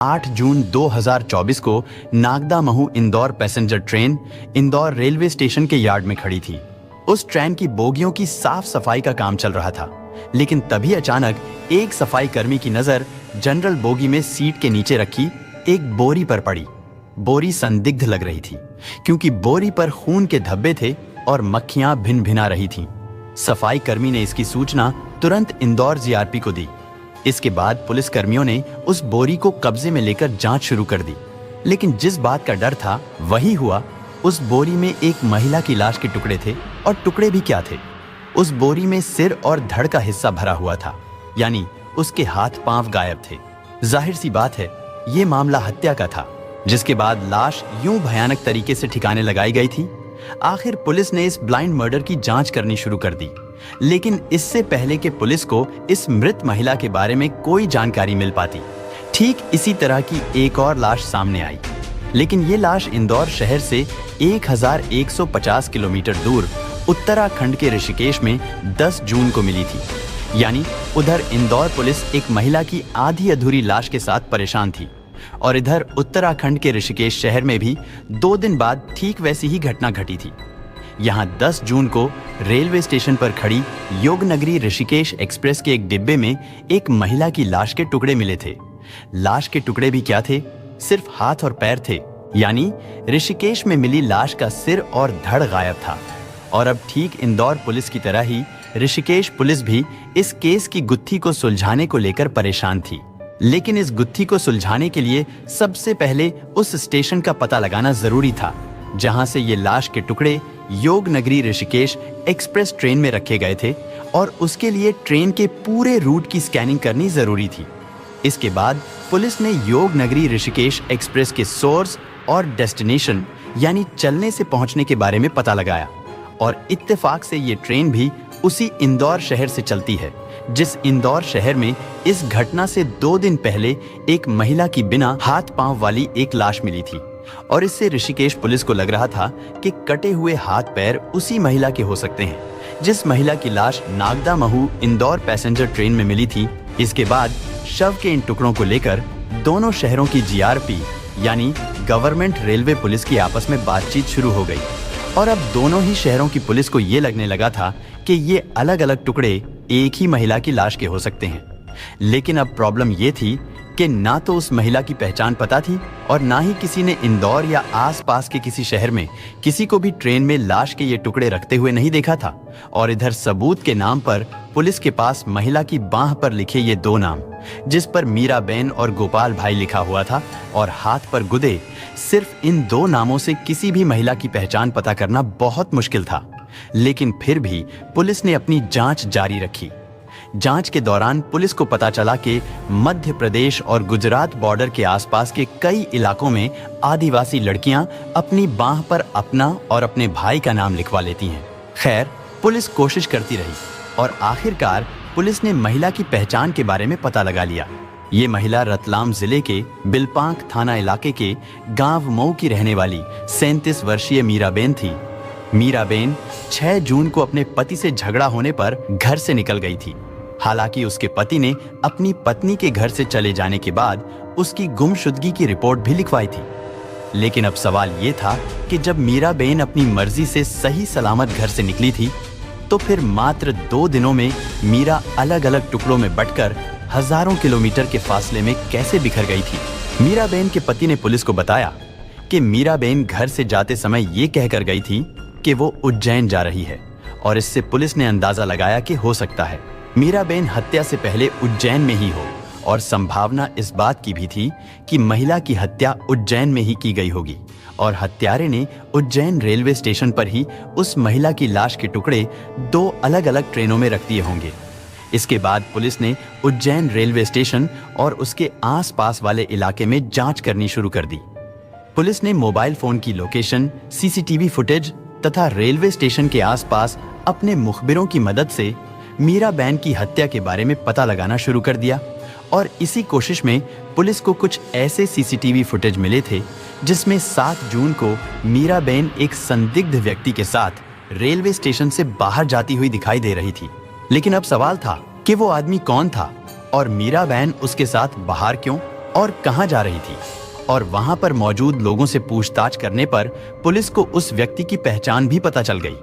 8 जून 2024 को Nagda Mhow Indore passenger train Indore railway station के yard में खड़ी थी। उस ट्रेन की बोगियों की साफ सफाई का काम चल रहा था, लेकिन तभी अचानक एक सफाई कर्मी की नजर जनरल बोगी में सीट के नीचे रखी एक बोरी पर पड़ी। बोरी संदिग्ध लग रही थी, क्योंकि बोरी पर खून के धब्बे थे और मक्खियां भिन भिना रही थीं। सफाई कर्मी ने इसकी सूचना तुरंत इंदौर जीआरपी को दी। इसके बाद पुलिस कर्मियों ने उस बोरी को कब्जे में लेकर जांच शुरू कर दी, लेकिन जिस बात का डर था वही हुआ। उस बोरी में एक महिला की लाश के टुकड़े थे, और टुकड़े भी क्या थे, उस बोरी में सिर और धड़ का हिस्सा भरा हुआ था, यानी उसके हाथ पांव गायब थे। जाहिर सी बात है, ये मामला हत्या का था, जिसके बाद लाश यूं भयानक तरीके से ठिकाने लगाई गई थी। आखिर पुलिस ने इस ब्लाइंड मर्डर की जांच करनी शुरू कर दी, लेकिन इससे पहले कि पुलिस को इस मृत महिला के बारे में कोई जानकारी मिल पाती, ठीक इसी तरह की एक और लाश सामने आई। लेकिन ये लाश इंदौर शहर से 1150 किलोमीटर दूर उत्तराखंड के ऋषिकेश में 10 जून को मिली थी। यानी उधर इंदौर पुलिस एक महिला की आधी अधूरी लाश के साथ परेशान थी, और इधर उत्तराखंड के ऋषिकेश शहर में भी 2 दिन बाद ठीक वैसी ही घटना घटी थी। यहाँ 10 जून को रेलवे स्टेशन पर खड़ी योगनगरी ऋषिकेश एक्सप्रेस के एक डिब्बे में एक महिला की लाश के टुकड़े मिले थे। लाश के टुकड़े भी क्या थे, सिर्फ हाथ और पैर थे। यानी ऋषिकेश में मिली लाश का सिर और धड़ गायब था। और अब ठीक इंदौर पुलिस की तरह ही ऋषिकेश पुलिस भी इस केस की गुत्थी को सुलझाने को लेकर परेशान थी। लेकिन इस गुत्थी को सुलझाने के लिए सबसे पहले उस स्टेशन का पता लगाना जरूरी था, जहां से ये लाश के टुकड़े योगनगरी ऋषिकेश एक्सप्रेस ट्रेन में रखे गए थे, और उसके लिए ट्रेन के पूरे रूट की स्कैनिंग करनी जरूरी थी। इसके बाद पुलिस ने योगनगरी ऋषिकेश एक्सप्रेस के सोर्स और डेस्टिनेशन, यानी चलने से पहुंचने के बारे में पता लगाया, और इत्तेफाक से ये ट्रेन भी उसी इंदौर शहर से चलती है, जिस इंदौर शहर में इस घटना से 2 दिन पहले एक महिला की बिना हाथ पांव वाली एक लाश मिली थी। और इससे ऋषिकेश पुलिस को लग रहा था कि कटे हुए हाथ पैर उसी महिला के हो सकते हैं, जिस महिला की लाश नागदा महू इंदौर पैसेंजर ट्रेन में मिली थी। इसके बाद शव के इन टुकड़ों को लेकर दोनों शहरों की जीआरपी, यानी गवर्नमेंट रेलवे पुलिस की आपस में बातचीत शुरू हो गई, और अब दोनों ही शहरों की पुलिस को ये लगने लगा था कि ये अलग अलग टुकड़े एक ही महिला की लाश के हो सकते हैं। लेकिन अब प्रॉब्लम ये थी कि ना तो उस महिला की पहचान पता थी, और ना ही किसी ने इंदौर या आसपास के किसी शहर में किसी को भी ट्रेन में लाश के ये टुकड़े रखते हुए नहीं देखा था। और इधर सबूत के नाम पर पुलिस के पास महिला की बांह पर लिखे ये 2 नाम, जिस पर मीराबेन और गोपाल भाई लिखा हुआ था, और हाथ पर गुदे, सिर्फ इन 2 नामों से किसी भी महिला की पहचान पता करना बहुत मुश्किल था। लेकिन फिर भी पुलिस ने अपनी जांच जारी रखी। जांच के दौरान पुलिस को पता चला कि मध्य प्रदेश और गुजरात बॉर्डर के आसपास के कई इलाकों में आदिवासी लड़कियां अपनी बांह पर अपना और अपने भाई का नाम लिखवा लेती हैं। खैर, पुलिस कोशिश करती रही, और आखिरकार पुलिस ने महिला की पहचान के बारे में पता लगा लिया। ये महिला रतलाम जिले के बिलपांक थाना इलाके के गांव मऊ की रहने वाली 37 वर्षीय मीराबेन थी। मीराबेन 6 जून को अपने पति से झगड़ा होने पर घर से निकल गई थी। हालांकि उसके पति ने अपनी पत्नी के घर से चले जाने के बाद उसकी गुमशुदगी की रिपोर्ट भी लिखवाई थी। लेकिन अब सवाल ये था कि जब मीराबेन अपनी मर्जी से सही सलामत घर से निकली थी, तो फिर मात्र 2 दिनों में मीरा अलग अलग टुकड़ों में बंटकर हजारों किलोमीटर के फासले में कैसे बिखर गई थी। मीराबेन के पति ने पुलिस को बताया कि मीराबेन घर से जाते समय ये कहकर गई थी कि वो उज्जैन जा रही है, और इससे पुलिस ने अंदाजा लगाया कि हो सकता है मीराबेन हत्या से पहले उज्जैन में ही हो, और संभावना इस बात की भी थी कि महिला की हत्या उज्जैन में ही की गई होगी, और हत्यारे ने उज्जैन रेलवे स्टेशन पर ही उस महिला की लाश के टुकड़े 2 अलग अलग ट्रेनों में रख दिए होंगे। इसके बाद पुलिस ने उज्जैन रेलवे स्टेशन और उसके आसपास वाले इलाके में जांच करनी शुरू कर दी। पुलिस ने मोबाइल फोन की लोकेशन, सीसीटीवी फुटेज तथा रेलवे स्टेशन के आसपास अपने मुखबिरों की मदद से मीराबेन की हत्या के बारे में पता लगाना शुरू कर दिया। और इसी कोशिश में पुलिस को कुछ ऐसे सीसीटीवी फुटेज मिले थे जिसमें 7 जून को मीराबेन एक संदिग्ध व्यक्ति के साथ रेलवे स्टेशन से बाहर जाती हुई दिखाई दे रही थी। लेकिन अब सवाल था कि वो आदमी कौन था और मीराबेन उसके साथ बाहर क्यों और कहां जा रही थी। और वहां पर मौजूद लोगों से पूछताछ करने पर पुलिस को उस व्यक्ति की पहचान भी पता चल गई।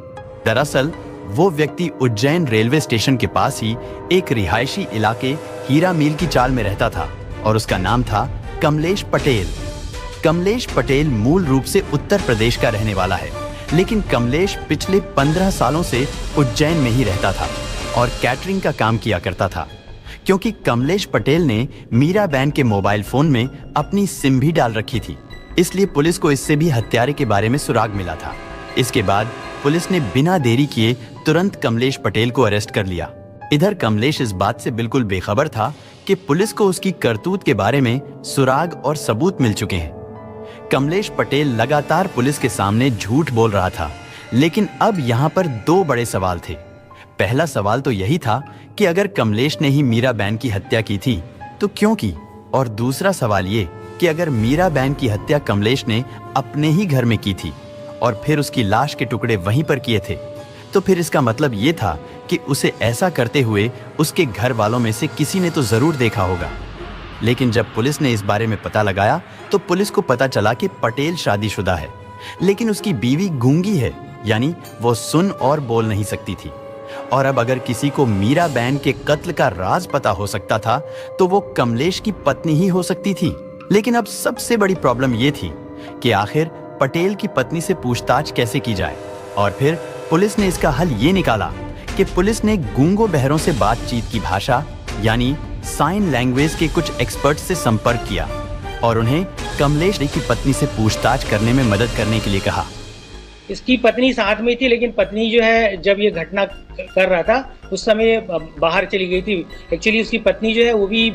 दरअसल वो व्यक्ति उज्जैन रेलवे स्टेशन के पास ही एक रिहायशी इलाके हीरा मील की चाल में रहता था और उसका नाम था कमलेश पटेल। कमलेश पटेल मूल रूप से उत्तर प्रदेश का रहने वाला है, लेकिन कमलेश पिछले 15 सालों से उज्जैन में ही रहता था और कैटरिंग का काम किया करता था। क्योंकि कमलेश पटेल ने मीरा बहन के मोबाइल फोन में अपनी सिम भी डाल रखी थी, इसलिए पुलिस को इससे भी हत्यारे के बारे में सुराग मिला था। इसके बाद पुलिस ने बिना देरी किए तुरंत कमलेश पटेल को अरेस्ट कर लिया। इधर कमलेश इस बात से बिल्कुल बेखबर था कि पुलिस को उसकी करतूत के बारे में सुराग और सबूत मिल चुके हैं। कमलेश पटेल लगातार पुलिस के सामने झूठ बोल रहा था, लेकिन अब यहाँ पर 2 बड़े सवाल थे। पहला सवाल तो यही था कि अगर कमलेश ने ही मीरा बहन की हत्या की थी तो क्यों की, और दूसरा सवाल ये कि अगर मीरा बहन की हत्या कमलेश ने अपने ही घर में की थी और फिर उसकी लाश के टुकड़े वहीं पर किए थे, तो फिर इसका मतलब ये था कि उसे ऐसा करते हुए उसके घर वालों में से किसी ने तो जरूर देखा होगा। लेकिन जब पुलिस ने इस बारे में पता लगाया तो पुलिस को पता चला कि पटेल शादीशुदा है, लेकिन उसकी बीवी गूंगी है, यानी वो सुन और बोल नहीं सकती थी। और अब अगर किसी को मीरा बहन के कत्ल का राज पता हो सकता था तो वो कमलेश की पत्नी ही हो सकती थी। लेकिन अब सबसे बड़ी प्रॉब्लम ये थी कि आखिर पटेल की पत्नी से पूछताछ कैसे की जाए। और फिर पुलिस ने इसका हल ये निकाला कि पुलिस ने गूंगो बहरों से बातचीत की भाषा यानी साइन लैंग्वेज के कुछ एक्सपर्ट से संपर्क किया और उन्हें कमलेश की पत्नी से पूछताछ करने में मदद करने के लिए कहा। इसकी पत्नी साथ में थी, लेकिन पत्नी जो है जब ये घटना कर रहा था उस समय बाहर चली गई थी। एक्चुअली उसकी पत्नी जो है वो भी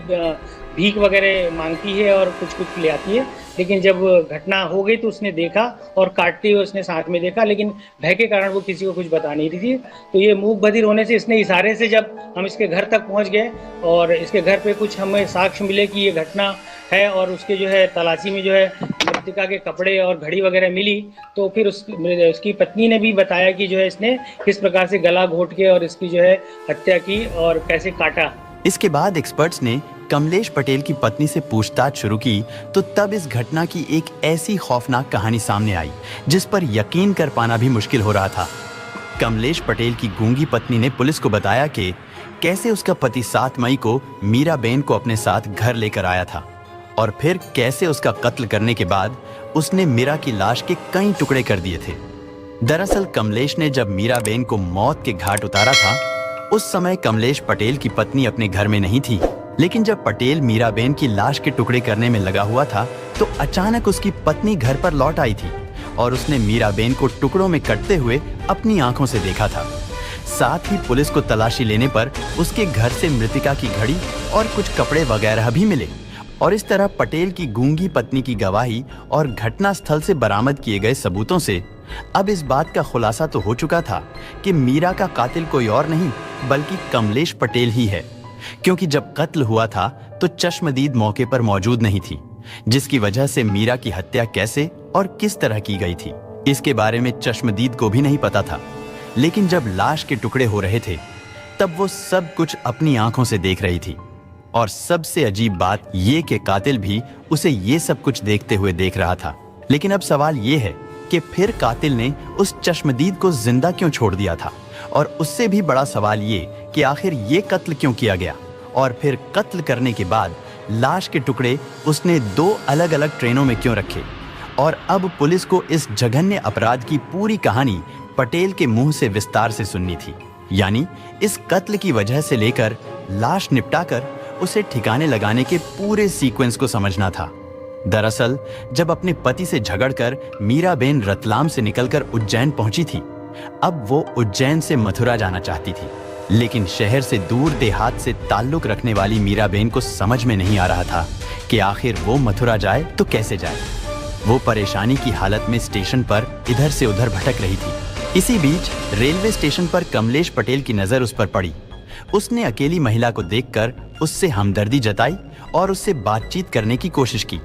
भीख वगैरह मांगती है और कुछ कुछ ले आती है, लेकिन जब घटना हो गई तो उसने देखा और काटते हुए उसने साथ में देखा, लेकिन भय के कारण वो किसी को कुछ बता नहीं रही थी। तो ये मूक बधिर होने से इसने इशारे से जब हम इसके घर तक पहुंच गए और इसके घर पे कुछ हमें साक्ष्य मिले कि ये घटना है और उसके जो है तलाशी में जो है मृतका के कपड़े और घड़ी वगैरह मिली, तो फिर उसकी पत्नी ने भी बताया कि जो है इसने किस प्रकार से गला घोट के और इसकी जो है हत्या की और कैसे काटा। इसके बाद एक्सपर्ट्स ने कमलेश पटेल की पत्नी से पूछताछ शुरू की तो तब इस घटना की एक ऐसी खौफनाक कहानी सामने आई जिस पर यकीन कर पाना भी मुश्किल हो रहा था। कमलेश पटेल की गूंगी पत्नी ने पुलिस को बताया कि कैसे उसका पति 7 मई को मीरा बहन को अपने साथ घर लेकर आया था और फिर कैसे उसका कत्ल करने के बाद उसने मीरा की लाश के कई टुकड़े कर दिए थे। दरअसल कमलेश ने जब मीरा बहन को मौत के घाट उतारा था उस समय कमलेश पटेल की पत्नी अपने घर में नहीं थी, लेकिन जब पटेल मीरा बहन की लाश के टुकड़े करने में लगा हुआ था तो अचानक उसकी पत्नी घर पर लौट आई थी और उसने मीरा बहन को टुकड़ों में कटते हुए अपनी आंखों से देखा था। साथ ही पुलिस को तलाशी लेने पर उसके घर से मृतिका की घड़ी और कुछ कपड़े वगैरह भी मिले और इस तरह पटेल की गूंगी पत्नी की गवाही और घटना स्थल से बरामद किए गए सबूतों से अब इस बात का खुलासा तो हो चुका था कि मीरा का कातिल कोई और नहीं बल्कि कमलेश पटेल ही है, क्योंकि जब कत्ल हुआ था तो चश्मदीद मौके पर मौजूद नहीं थी, जिसकी वजह से मीरा की हत्या कैसे और किस तरह की गई थी इसके बारे में चश्मदीद को भी नहीं पता था। लेकिन जब लाश के टुकड़े हो रहे थे तब वो सब कुछ अपनी आंखों से देख रही थी और सबसे अजीब बात ये कि कातिल भी उसे ये सब कुछ देखते हुए देख रहा था। लेकिन अब सवाल ये है कि फिर कातिल ने उस चश्मदीद को जिंदा क्यों छोड़ दिया था, और उससे भी बड़ा सवाल ये कि आखिर ये कत्ल क्यों किया गया और फिर कत्ल करने के बाद लाश के टुकड़े उसने 2 अलग अलग ट्रेनों में क्यों रखे। और अब पुलिस को इस जघन्य अपराध की पूरी कहानी पटेल के मुंह से विस्तार से सुननी थी, यानी इस कत्ल की वजह से लेकर लाश निपटाकर उसे ठिकाने लगाने के पूरे सीक्वेंस को समझना था। दरअसल जब अपने पति से झगड़कर मीरा बहन रतलाम से निकलकर उज्जैन पहुंची थी, अब वो उज्जैन से मथुरा जाना चाहती थी, लेकिन शहर से दूर देहात से ताल्लुक रखने वाली मीरा बहन को समझ में नहीं आ रहा था कि आखिर वो मथुरा जाए तो कैसे जाए। वो परेशानी की हालत में स्टेशन पर इधर से उधर भटक रही थी। इसी बीच रेलवे स्टेशन पर कमलेश पटेल की नजर उस पर पड़ी। उसने अकेली महिला को देखकर उससे हमदर्दी जताई और उससे बातचीत करने की कोशिश की।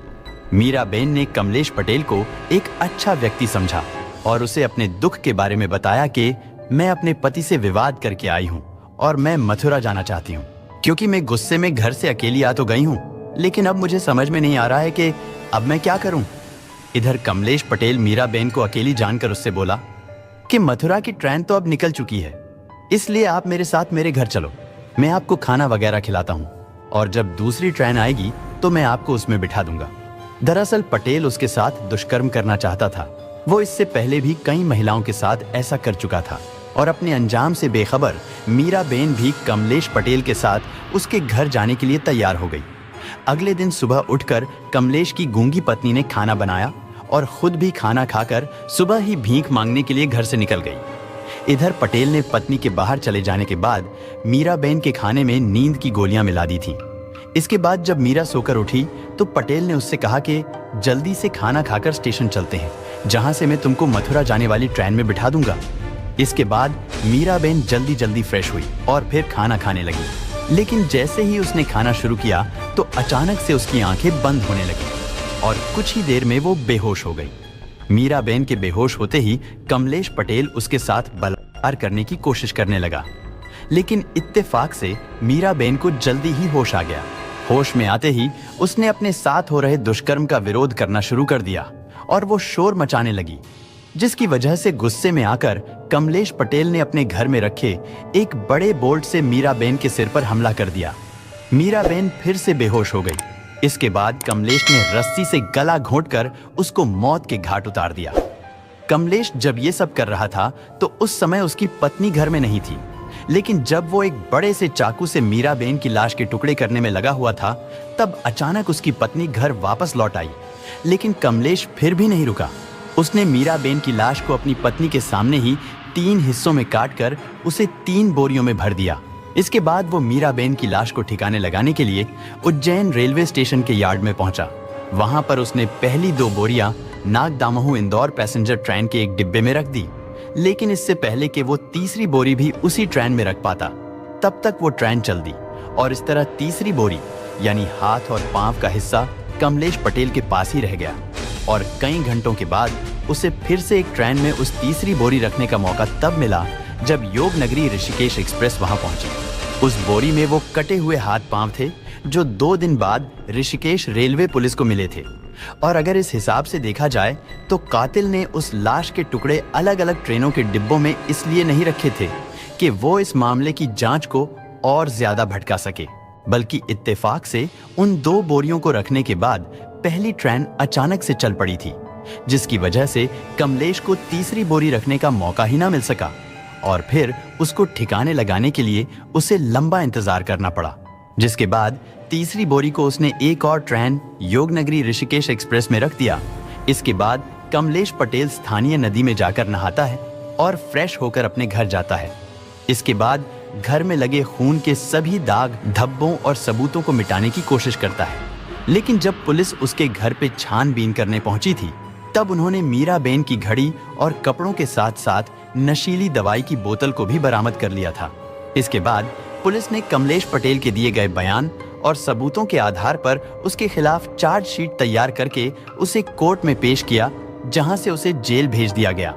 मीरा बहन ने कमलेश पटेल को एक अच्छा व्यक्ति समझा और उसे अपने दुख के बारे में बताया कि मैं अपने पति से विवाद करके आई हूँ और मैं मथुरा जाना चाहती हूँ, क्योंकि मैं गुस्से में घर से अकेली आ तो गई हूँ, लेकिन अब मुझे समझ में नहीं आ रहा है कि अब मैं क्या करूं। इधर कमलेश पटेल मीराबेन को अकेली जानकर उससे बोला कि मथुरा की ट्रेन तो अब निकल चुकी है, इसलिए आप मेरे साथ मेरे घर चलो, मैं आपको खाना वगैरह खिलाता हूँ और जब दूसरी ट्रेन आएगी तो मैं आपको उसमें बिठा दूंगा। दरअसल पटेल उसके साथ दुष्कर्म करना चाहता था। वो इससे पहले भी कई महिलाओं के साथ ऐसा कर चुका था और अपने अंजाम से बेखबर मीराबेन भी कमलेश पटेल के साथ उसके घर जाने के लिए तैयार हो गई। अगले दिन सुबह उठकर कमलेश की गूंगी पत्नी ने खाना बनाया और खुद भी खाना खाकर सुबह ही भीख मांगने के लिए घर से निकल गई। इधर पटेल ने पत्नी के बाहर चले जाने के बाद मीराबेन के खाने में नींद की गोलियां मिला दी थी। इसके बाद जब मीरा सोकर उठी तो पटेल ने उससे कहा कि जल्दी से खाना खाकर स्टेशन चलते हैं, जहां से मैं तुमको मथुरा जाने वाली ट्रेन में बिठा दूंगा। इसके बाद मीराबेन जल्दी जल्दी फ्रेश हुई और फिर खाना खाने लगी। लेकिन जैसे ही उसने खाना शुरू किया तो अचानक से उसकी आंखें बंद होने लगी और कुछ ही देर में वो बेहोश हो गई। मीराबेन के बेहोश होते ही कमलेश पटेल उसके साथ बलात्कार करने की कोशिश करने लगा, लेकिन इत्तेफाक से मीराबेन को जल्दी ही होश आ गया। होश में आते ही उसने अपने साथ हो रहे दुष्कर्म का विरोध करना शुरू कर दिया और वो शोर मचाने लगी, जिसकी वजह से गुस्से में आकर कमलेश पटेल ने अपने घर में रखे एक बड़े बोल्ट से मीराबेन के सिर पर हमला कर दिया। मीराबेन फिर से बेहोश हो गई। इसके बाद कमलेश ने रस्सी से गला घोंटकर उसको मौत के घाट उतार दिया। कमलेश जब ये सब कर रहा था तो उस समय उसकी पत्नी घर में नहीं थी, लेकिन जब वो एक बड़े से चाकू से मीराबेन की लाश के टुकड़े करने में लगा हुआ था तब अचानक उसकी पत्नी घर वापस लौट आई। लेकिन कमलेश फिर भी नहीं रुका। उसने मीराबेन की लाश को अपनी पत्नी के सामने ही 3 हिस्सों में काटकर उसे 3 बोरियों में भर दिया। इसके बाद वो मीराबेन की लाश को ठिकाने लगाने के लिए उज्जैन रेलवे स्टेशन के यार्ड में पहुंचा। वहां पर उसने पहली 2 बोरियां नागदामोह इंदौर पैसेंजर ट्रेन के एक डिब्बे में रख दी, लेकिन इससे पहले कि वो तीसरी बोरी भी उसी ट्रेन में रख पाता तब तक वो ट्रेन चल दी और इस तरह तीसरी बोरी यानी हाथ और पांव का हिस्सा कमलेश पटेल के पास ही रह गया और कई घंटों के बाद उसे फिर से एक ट्रेन में उस तीसरी बोरी रखने का मौका तब मिला जब योगनगरी ऋषिकेश एक्सप्रेस वहां पहुंची। उस बोरी में वो कटे हुए हाथ पांव थे जो 2 दिन बाद ऋषिकेश रेलवे पुलिस को मिले थे। और अगर इस हिसाब से देखा जाए तो कातिल ने उस लाश के टुकड़े अलग अलग ट्रेनों के डिब्बों में इसलिए नहीं रखे थे कि वो इस मामले की जांच को और ज्यादा भटका सके, बल्कि इत्तेफाक से उन 2 बोरियों को रखने के बाद पहली ट्रेन अचानक से चल पड़ी थी, जिसकी वजह से कमलेश को तीसरी बोरी रखने का मौका ही ना मिल सका और फिर उसको ठिकाने लगाने के लिए उसे लंबा इंतजार करना पड़ा। जिसके बाद तीसरी बोरी को उसने एक और ट्रेन योगनगरी ऋषिकेश एक्सप्रेस में रख दिया। इसके बाद कमलेश पटेल स्थानीय नदी में जाकर नहाता है और फ्रेश होकर अपने घर जाता है। इसके बाद घर में लगे खून के सभी दाग, धब्बों और सबूतों को मिटाने की कोशिश करता है, लेकिन जब पुलिस उसके घर पे छानबीन करने पहुंची थी तब उन्होंने मीराबेन की घड़ी और कपड़ों के साथ साथ नशीली दवाई की बोतल को भी बरामद कर लिया था। इसके बाद पुलिस ने कमलेश पटेल के दिए गए बयान और सबूतों के आधार पर उसके खिलाफ चार्जशीट तैयार करके उसे कोर्ट में पेश किया, जहां से उसे जेल भेज दिया गया।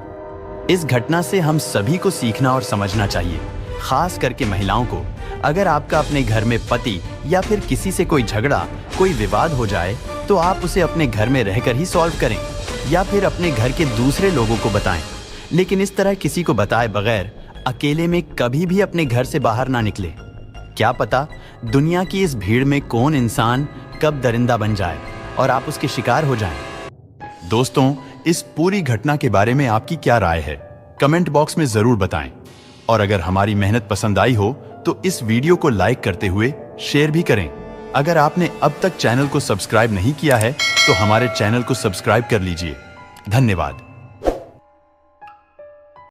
इस घटना से हम सभी को सीखना और समझना चाहिए, खास करके महिलाओं को। अगर आपका अपने घर में पति या फिर किसी से कोई झगड़ा, कोई विवाद हो जाए तो आप उसे अपने घर में रहकर ही सॉल्व करें या फिर अपने घर के दूसरे लोगों को बताएं, लेकिन इस तरह किसी को बताए बगैर अकेले में कभी भी अपने घर से बाहर ना निकले। क्या पता दुनिया की इस भीड़ में कौन इंसान कब दरिंदा बन जाए और आप उसके शिकार हो जाएं। दोस्तों, इस पूरी घटना के बारे में आपकी क्या राय है? कमेंट बॉक्स में जरूर बताएं और अगर हमारी मेहनत पसंद आई हो तो इस वीडियो को लाइक करते हुए शेयर भी करें। अगर आपने अब तक चैनल को सब्सक्राइब नहीं किया है तो हमारे चैनल को सब्सक्राइब कर लीजिए। धन्यवाद।